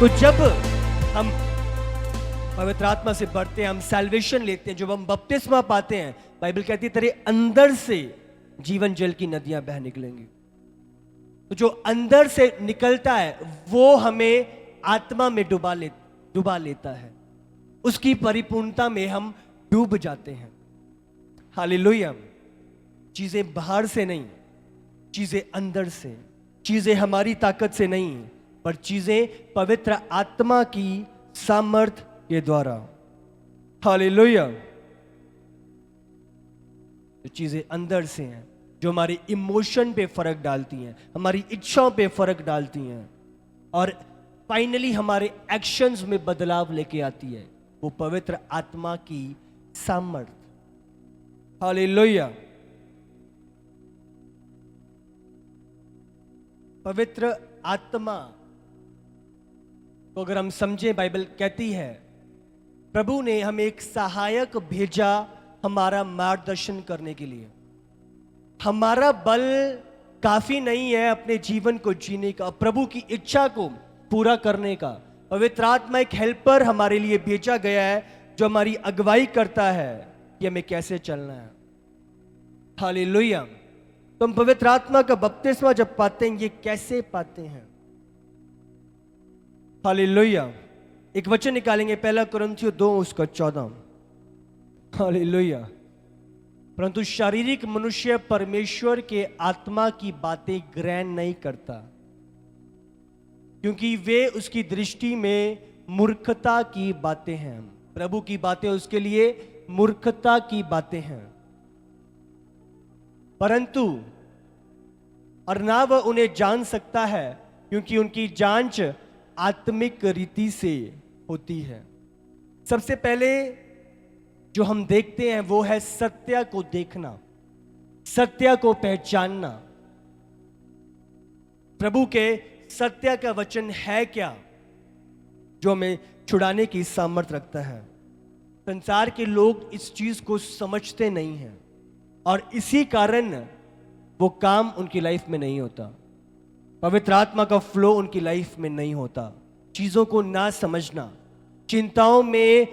तो जब हम पवित्र आत्मा से बढ़ते हैं, हम सैल्वेशन लेते हैं, जब हम बपतिस्मा पाते हैं, बाइबल कहती है तेरे अंदर से जीवन जल की नदियां बह निकलेंगी। तो जो अंदर से निकलता है वो हमें आत्मा में डुबा लेता है, उसकी परिपूर्णता में हम डूब जाते हैं। हालेलुया। चीजें बाहर से नहीं, चीजें अंदर से, चीजें हमारी ताकत से नहीं, पर चीजें पवित्र आत्मा की सामर्थ के द्वारा। हालेलुया। जो चीजें अंदर से हैं, जो हमारे इमोशन पे फर्क डालती हैं, हमारी इच्छाओं पे फर्क डालती हैं और फाइनली हमारे एक्शंस में बदलाव लेके आती है, वो पवित्र आत्मा की सामर्थ। हालेलुया। पवित्र आत्मा को अगर हम समझें, बाइबल कहती है प्रभु ने हमें एक सहायक भेजा हमारा मार्गदर्शन करने के लिए। हमारा बल काफी नहीं है अपने जीवन को जीने का, प्रभु की इच्छा को पूरा करने का। पवित्र आत्मा एक हेल्पर हमारे लिए भेजा गया है जो हमारी अगुवाई करता है कि हमें कैसे चलना है। हालेलुया। तो हम पवित्र आत्मा का बपतिस्मा जब पाते हैं, ये कैसे पाते हैं? हालेलुया। एक वचन निकालेंगे, 1 कुरिन्थियों 2:14। हालेलुया। परंतु शारीरिक मनुष्य परमेश्वर के आत्मा की बातें ग्रहण नहीं करता, क्योंकि वे उसकी दृष्टि में मूर्खता की बातें हैं। प्रभु की बातें उसके लिए मूर्खता की बातें हैं। परंतु और ना वह उन्हें जान सकता है, क्योंकि उनकी जांच आत्मिक रीति से होती है। सबसे पहले जो हम देखते हैं वो है सत्य को देखना, सत्य को पहचानना। प्रभु के सत्य का वचन है क्या जो हमें छुड़ाने की सामर्थ रखता है। संसार के लोग इस चीज को समझते नहीं हैं और इसी कारण वो काम उनकी लाइफ में नहीं होता, पवित्र आत्मा का फ्लो उनकी लाइफ में नहीं होता। चीजों को ना समझना, चिंताओं में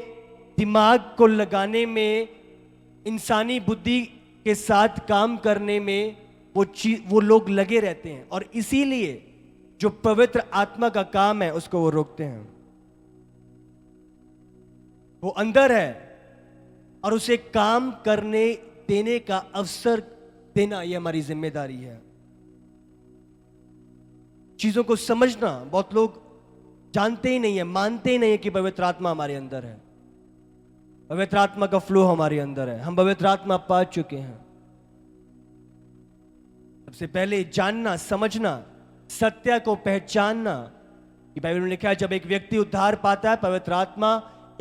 दिमाग को लगाने में, इंसानी बुद्धि के साथ काम करने में वो लोग लगे रहते हैं और इसीलिए जो पवित्र आत्मा का काम है उसको वो रोकते हैं। वो अंदर है और उसे काम करने देने का अवसर देना, ये हमारी जिम्मेदारी है। चीजों को समझना, बहुत लोग जानते ही नहीं है, मानते ही नहीं है कि पवित्र आत्मा हमारे अंदर है, पवित्र आत्मा का फ्लो हमारे अंदर है, हम पवित्र आत्मा पा चुके हैं। सबसे पहले जानना, समझना, सत्य को पहचानना कि बाइबल में लिखा है जब एक व्यक्ति उद्धार पाता है, पवित्र आत्मा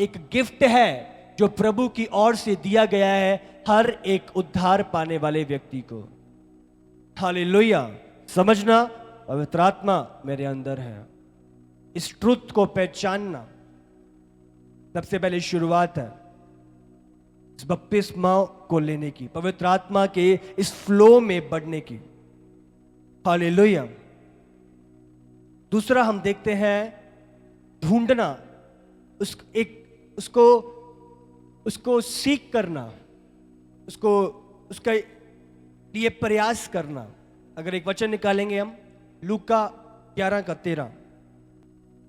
एक गिफ्ट है जो प्रभु की ओर से दिया गया है हर एक उद्धार पाने वाले व्यक्ति को। हालेलुया। समझना, पवित्र आत्मा मेरे अंदर है, इस ट्रुथ को पहचानना सबसे पहले शुरुआत है इस बपतिस्मा को लेने की, पवित्र आत्मा के इस फ्लो में बढ़ने की। हालेलुया। दूसरा हम देखते हैं ढूंढना, उसको सीख करना, उसका लिए प्रयास करना। अगर एक वचन निकालेंगे हम, लूका 11:13।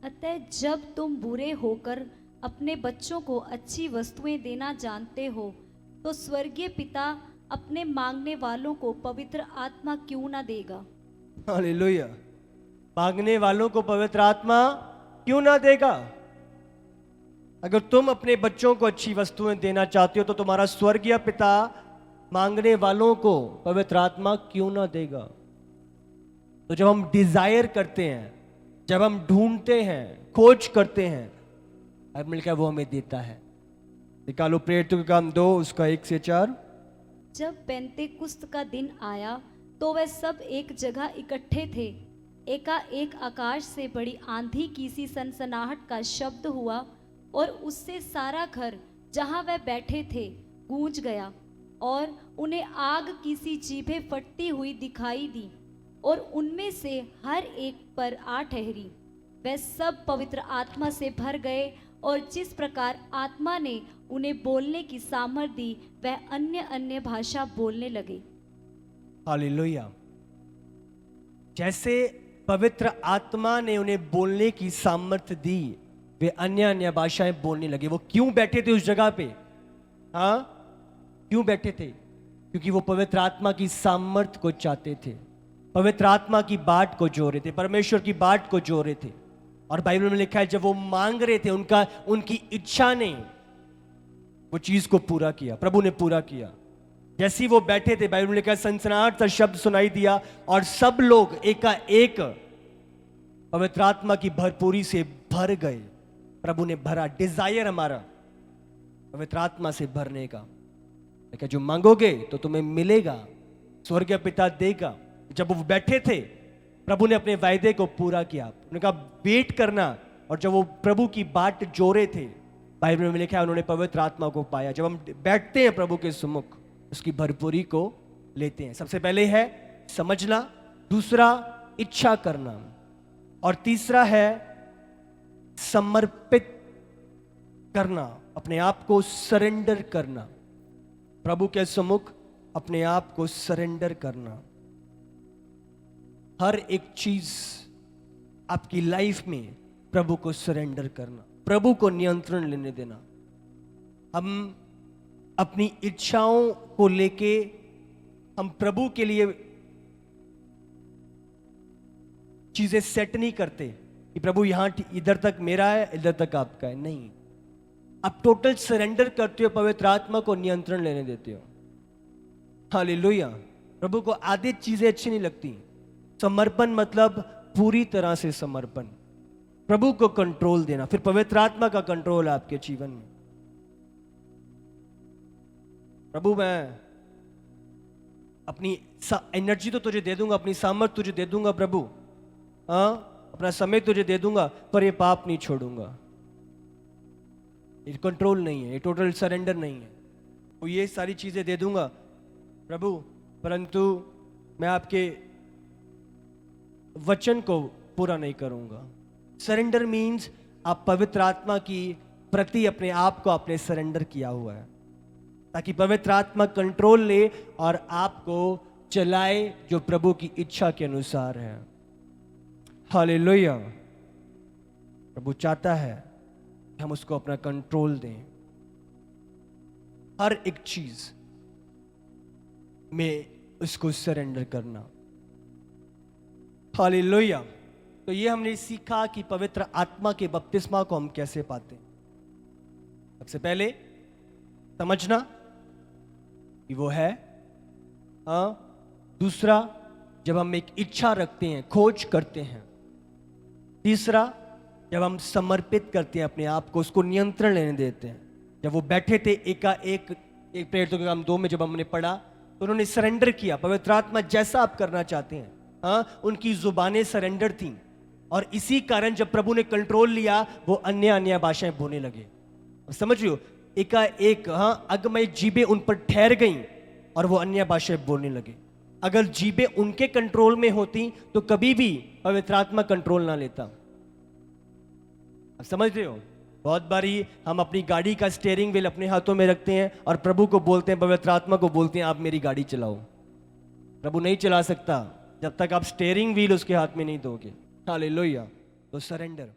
अतः जब तुम बुरे होकर अपने बच्चों को अच्छी वस्तुएं देना जानते हो, तो स्वर्गीय पिता अपने मांगने वालों को पवित्र आत्मा क्यों ना देगा। हालेलुया। मांगने वालों को पवित्र आत्मा क्यों ना देगा। अगर तुम अपने बच्चों को अच्छी वस्तुएं देना चाहते हो तो तुम्हारा स्वर्गीय पिता मांगने वालों को पवित्र आत्मा क्यों ना देगा। तो जब हम डिजायर करते हैं, जब हम ढूंढते हैं, खोज करते हैं, अब मिलकर वो हमें देता है। निकालो प्रेरितों के काम 2:1-4। जब पेंतेकुस्त का दिन आया तो वे सब एक जगह इकट्ठे थे। एकाएक आकाश से बड़ी आंधी की सी सनसनाहट का शब्द हुआ और उससे सारा घर जहां वे बैठे थे गूंज गया, और उन्हें आग की सी जीभें फटती हुई दिखाई दी और उनमें से हर एक पर आ ठहरी। वे सब पवित्र आत्मा से भर गए और जिस प्रकार आत्मा ने उन्हें बोलने की सामर्थ दी वह अन्य अन्य भाषा बोलने लगे। हालेलुया। जैसे पवित्र आत्मा ने उन्हें बोलने की सामर्थ्य दी, वे अन्य अन्य भाषाएं बोलने लगे। वो क्यों बैठे थे उस जगह पे? हाँ, क्यों बैठे थे? क्योंकि वो पवित्र आत्मा की सामर्थ्य को चाहते थे, पवित्र आत्मा की बाट को जो रहे थे, परमेश्वर की बाट को जो रहे थे। और बाइबल में लिखा है जब वो मांग रहे थे, उनकी इच्छा ने वो चीज को पूरा किया, प्रभु ने पूरा किया। जैसे ही वो बैठे थे, बाइबल में लिखा है सनसनाहट सा शब्द सुनाई दिया और सब लोग एकाएक पवित्र आत्मा की भरपूरी से भर गए। प्रभु ने भरा। डिजायर हमारा पवित्र आत्मा से भरने का। लेकिन जो मांगोगे तो तुम्हें मिलेगा, स्वर्गीय पिता देगा। जब वो बैठे थे, प्रभु ने अपने वायदे को पूरा किया। उन्होंने कहा वेट करना। और जब वो प्रभु की बाट जोरे थे, बाइबल में लिखा है उन्होंने पवित्र आत्मा को पाया। जब हम बैठते हैं प्रभु के सम्मुख, उसकी भरपूरी को लेते हैं। सबसे पहले है समझना, दूसरा इच्छा करना, और तीसरा है समर्पित करना, अपने आप को सरेंडर करना। प्रभु के सम्मुख अपने आप को सरेंडर करना। हर एक चीज आपकी लाइफ में प्रभु को सरेंडर करना, प्रभु को नियंत्रण लेने देना। हम अपनी इच्छाओं को लेके हम प्रभु के लिए चीजें सेट नहीं करते कि प्रभु यहां इधर तक मेरा है, इधर तक आपका है। नहीं, आप टोटल सरेंडर करते हो, पवित्र आत्मा को नियंत्रण लेने देते हो। हालेलुया। प्रभु को आधी चीजें अच्छी नहीं लगती। समर्पण मतलब पूरी तरह से समर्पण, प्रभु को कंट्रोल देना, फिर पवित्र आत्मा का कंट्रोल आपके जीवन में। प्रभु मैं अपनी एनर्जी तो तुझे दे दूंगा, अपनी सामर्थ तुझे दे दूंगा प्रभु, हाँ, अपना समय तुझे दे दूंगा, पर ये पाप नहीं छोड़ूंगा। ये कंट्रोल नहीं है, ये टोटल सरेंडर नहीं है। वो ये सारी चीजें दे दूंगा प्रभु, परंतु मैं आपके वचन को पूरा नहीं करूंगा। सरेंडर मीन्स आप पवित्र आत्मा की प्रति अपने आप को आपने सरेंडर किया हुआ है, ताकि पवित्र आत्मा कंट्रोल ले और आपको चलाए जो प्रभु की इच्छा के अनुसार है। हालेलुया। प्रभु चाहता है कि हम उसको अपना कंट्रोल दें। हर एक चीज में उसको सरेंडर करना। हालेलुया। तो ये हमने सीखा कि पवित्र आत्मा के बपतिस्मा को हम कैसे पाते हैं। सबसे पहले समझना कि वो है, हाँ। दूसरा, जब हम एक इच्छा रखते हैं, खोज करते हैं। तीसरा, जब हम समर्पित करते हैं अपने आप को, उसको नियंत्रण लेने देते हैं। जब वो बैठे थे एक प्रेरितों के काम 2 में जब हमने पढ़ा, तो उन्होंने सरेंडर किया। पवित्र आत्मा जैसा आप करना चाहते हैं, हाँ, उनकी जुबानें सरेंडर थीं, और इसी कारण जब प्रभु ने कंट्रोल लिया, वो अन्य अन्य भाषाएं बोलने लगे। समझ रहे हो? एकाएक, हाँ, अगमय जीबें उन पर ठहर गईं और वो अन्य भाषाएं बोलने लगे। अगर जीबें उनके कंट्रोल में होती तो कभी भी पवित्र आत्मा कंट्रोल ना लेता। आप समझ रहे हो? बहुत बारी हम अपनी गाड़ी का स्टीयरिंग व्हील अपने हाथों में रखते हैं और प्रभु को बोलते हैं, पवित्र आत्मा को बोलते हैं, आप मेरी गाड़ी चलाओ। प्रभु नहीं चला सकता जब तक आप स्टीयरिंग व्हील उसके हाथ में नहीं दोगे। हालेलुया। तो सरेंडर।